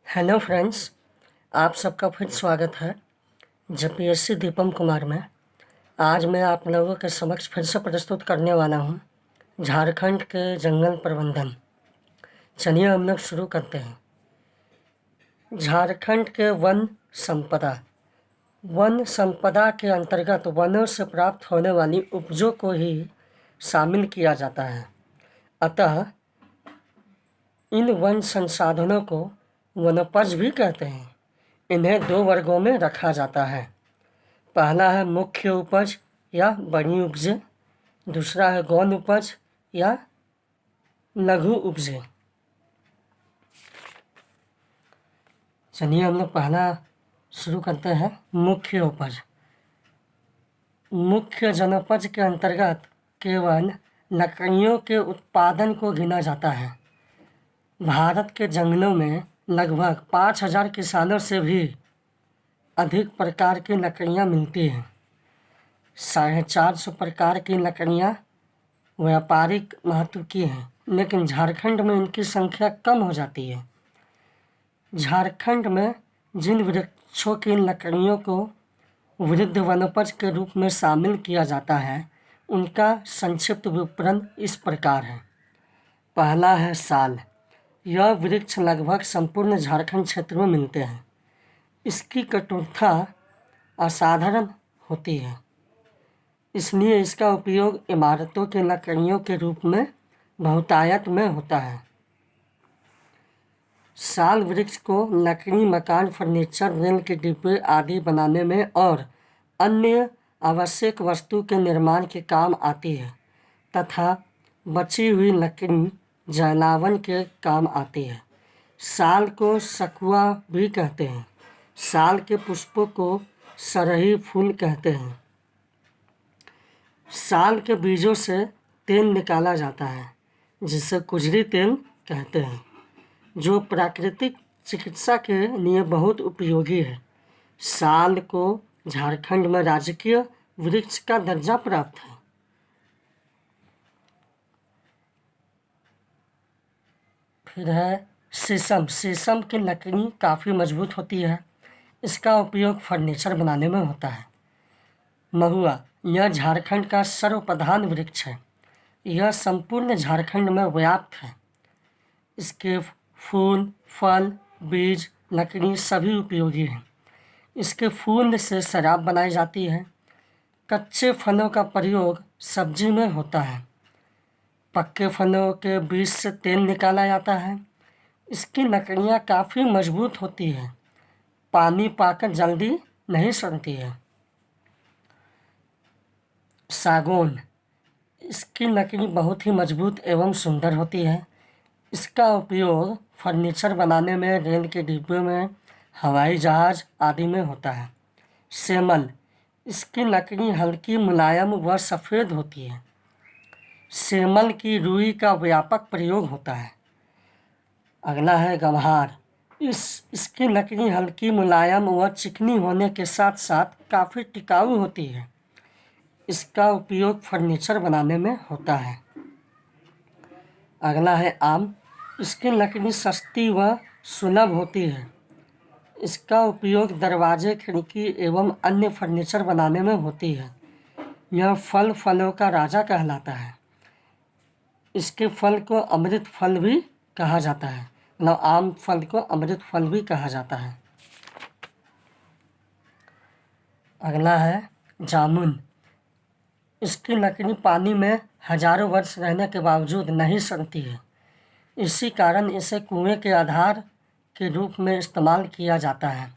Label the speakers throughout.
Speaker 1: Hello friends, आप सबका फिर स्वागत है जेपीएससी दीपम कुमार में। आज मैं आप लोगों के समक्ष फिर से प्रस्तुत करने वाला हूं झारखंड के जंगल प्रबंधन। चलिए हम लोग शुरू करते हैं। झारखंड के वन संपदा के अंतर्गत वनों से प्राप्त होने वाली उपजों को ही शामिल किया जाता है। अतः इन वन संसाधनों को वनोपज भी कहते हैं। इन्हें दो वर्गों में रखा जाता है। पहला है मुख्य उपज या बड़ी उपजें, दूसरा है गौण उपज या लघु उपजें। चलिए हम लोग पहला शुरू करते हैं, मुख्य उपज। मुख्य जनोपज के अंतर्गत केवल लकड़ियों के उत्पादन को गिना जाता है। भारत के जंगलों में लगभग 5000 किसानों से भी अधिक प्रकार की लकड़ियाँ मिलती हैं। 450 प्रकार की लकड़ियाँ व्यापारिक महत्व की हैं, लेकिन झारखंड में इनकी संख्या कम हो जाती है। झारखंड में जिन वृक्षों की लकड़ियों को वृद्ध वनोपज के रूप में शामिल किया जाता है, उनका संक्षिप्त विवरण इस प्रकार है। पहला है साल। यह वृक्ष लगभग संपूर्ण झारखंड क्षेत्र में मिलते हैं। इसकी कठोरता असाधारण होती है, इसलिए इसका उपयोग इमारतों के लकड़ियों के रूप में बहुतायत में होता है। साल वृक्ष को लकड़ी, मकान, फर्नीचर, रेल के डिब्बे आदि बनाने में और अन्य आवश्यक वस्तु के निर्माण के काम आती है तथा बची हुई लकड़ी जलावन के काम आती है। साल को सखुआ भी कहते हैं। साल के पुष्पों को सरही फूल कहते हैं। साल के बीजों से तेल निकाला जाता है, जिसे कुजरी तेल कहते हैं, जो प्राकृतिक चिकित्सा के लिए बहुत उपयोगी है। साल को झारखंड में राजकीय वृक्ष का दर्जा प्राप्त है। फिर है शीशम। शीशम की लकड़ी काफ़ी मजबूत होती है। इसका उपयोग फर्नीचर बनाने में होता है। महुआ, यह झारखंड का सर्वप्रधान वृक्ष है। यह संपूर्ण झारखंड में व्याप्त है। इसके फूल, फल, बीज, लकड़ी सभी उपयोगी हैं। इसके फूल से शराब बनाई जाती है। कच्चे फलों का प्रयोग सब्जी में होता है। पक्के फलों के बीज से तेल निकाला जाता है। इसकी लकड़ियाँ काफ़ी मजबूत होती हैं। पानी पाकर जल्दी नहीं सड़ती है। सागौन, इसकी लकड़ी बहुत ही मजबूत एवं सुंदर होती है। इसका उपयोग फर्नीचर बनाने में, रेल के डिब्बे में, हवाई जहाज आदि में होता है। सेमल, इसकी लकड़ी हल्की, मुलायम व सफ़ेद होती है। सेमल की रुई का व्यापक प्रयोग होता है। अगला है गम्हार। इसकी लकड़ी हल्की, मुलायम व चिकनी होने के साथ साथ काफ़ी टिकाऊ होती है। इसका उपयोग फर्नीचर बनाने में होता है। अगला है आम। इसकी लकड़ी सस्ती व सुलभ होती है। इसका उपयोग दरवाजे, खिड़की एवं अन्य फर्नीचर बनाने में होती है। यह फलों का राजा कहलाता है। इसके फल को अमृत फल भी कहा जाता है। मतलब आम फल को अमृत फल भी कहा जाता है। अगला है जामुन। इसकी लकड़ी पानी में हजारों वर्ष रहने के बावजूद नहीं सड़ती है। इसी कारण इसे कुएं के आधार के रूप में इस्तेमाल किया जाता है।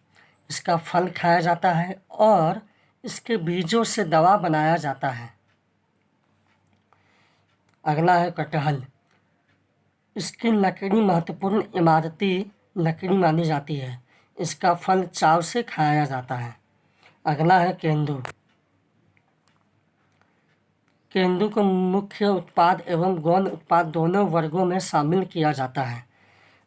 Speaker 1: इसका फल खाया जाता है और इसके बीजों से दवा बनाया जाता है। अगला है कटहल। इसकी लकड़ी महत्वपूर्ण इमारती लकड़ी मानी जाती है। इसका फल चाव से खाया जाता है। अगला है केंदू। केंदू को मुख्य उत्पाद एवं गौण उत्पाद दोनों वर्गों में शामिल किया जाता है।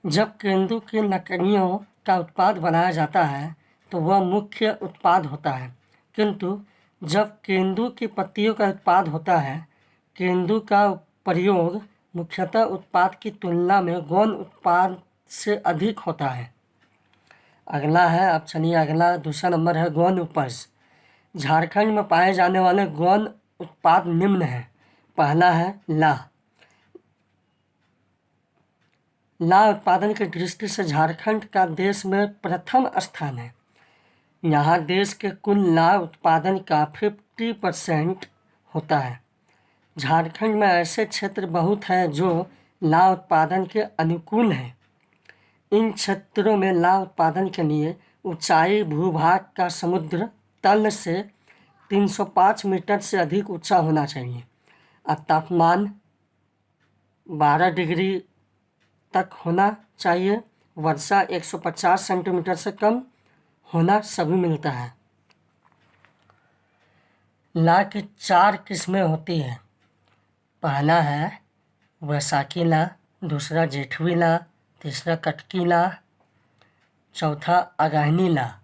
Speaker 1: जब केंदू की लकड़ियों का उत्पाद बनाया जाता है तो वह मुख्य उत्पाद होता है, किंतु जब केंदू की पत्तियों का उत्पाद होता है, केंदू का प्रयोग मुख्यतः उत्पाद की तुलना में गौण उत्पाद से अधिक होता है। अगला है, अब चलिए अगला दूसरा नंबर है गौन उपज। झारखंड में पाए जाने वाले गौन उत्पाद निम्न हैं। पहला है लाह। लाह उत्पादन की दृष्टि से झारखंड का देश में प्रथम स्थान है। यहाँ देश के कुल लाह उत्पादन का 50% होता है। झारखंड में ऐसे क्षेत्र बहुत हैं जो लाह उत्पादन के अनुकूल हैं। इन क्षेत्रों में लाह उत्पादन के लिए ऊंचाई भूभाग का समुद्र तल से 305 मीटर से अधिक ऊंचा होना चाहिए और तापमान 12 डिग्री तक होना चाहिए। वर्षा 150 सेंटीमीटर से कम होना सभी मिलता है। लाह की 4 किस्में होती हैं। पहला है वैशाखी लाह, दूसरा जेठवी लाह, तीसरा कटकी लाह, चौथा अगहनी लाह।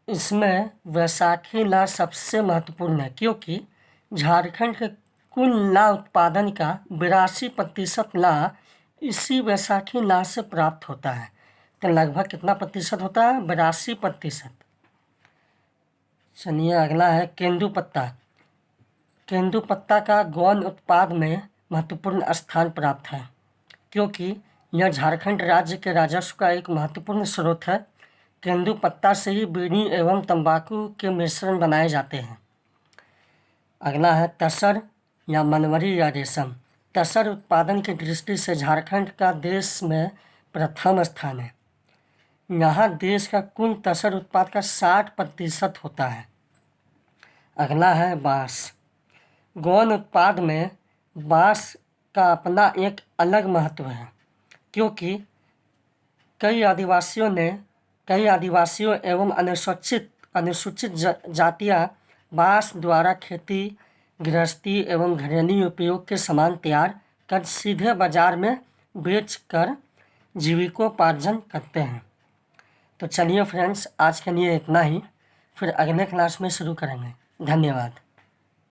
Speaker 1: इसमें वैशाखी लाह सबसे महत्वपूर्ण है क्योंकि झारखंड के कुल लाह उत्पादन का 82% लाह इसी वैशाखी लाह से प्राप्त होता है। तो लगभग कितना प्रतिशत होता है? 82%। चलिए अगला है केंदुपत्ता। केंदुपत्ता का गौन उत्पाद में महत्वपूर्ण स्थान प्राप्त है क्योंकि यह झारखंड राज्य के राजस्व का एक महत्वपूर्ण स्रोत है। केंदुपत्ता से ही बीड़ी एवं तंबाकू के मिश्रण बनाए जाते हैं। अगला है तसर या मनवरी या रेशम। तसर उत्पादन की दृष्टि से झारखंड का देश में प्रथम स्थान है। यहाँ देश का कुल तसर उत्पाद का 60% होता है। अगला है बाँस। गौन उत्पाद में बाँस का अपना एक अलग महत्व है क्योंकि कई आदिवासियों एवं अनुसूचित जातियाँ बाँस द्वारा खेती, गृहस्थी एवं घरेलू उपयोग के सामान तैयार कर सीधे बाजार में बेचकर जीविकोपार्जन करते हैं। तो चलिए फ्रेंड्स, आज के लिए इतना ही, फिर अगले क्लास में शुरू करेंगे। धन्यवाद।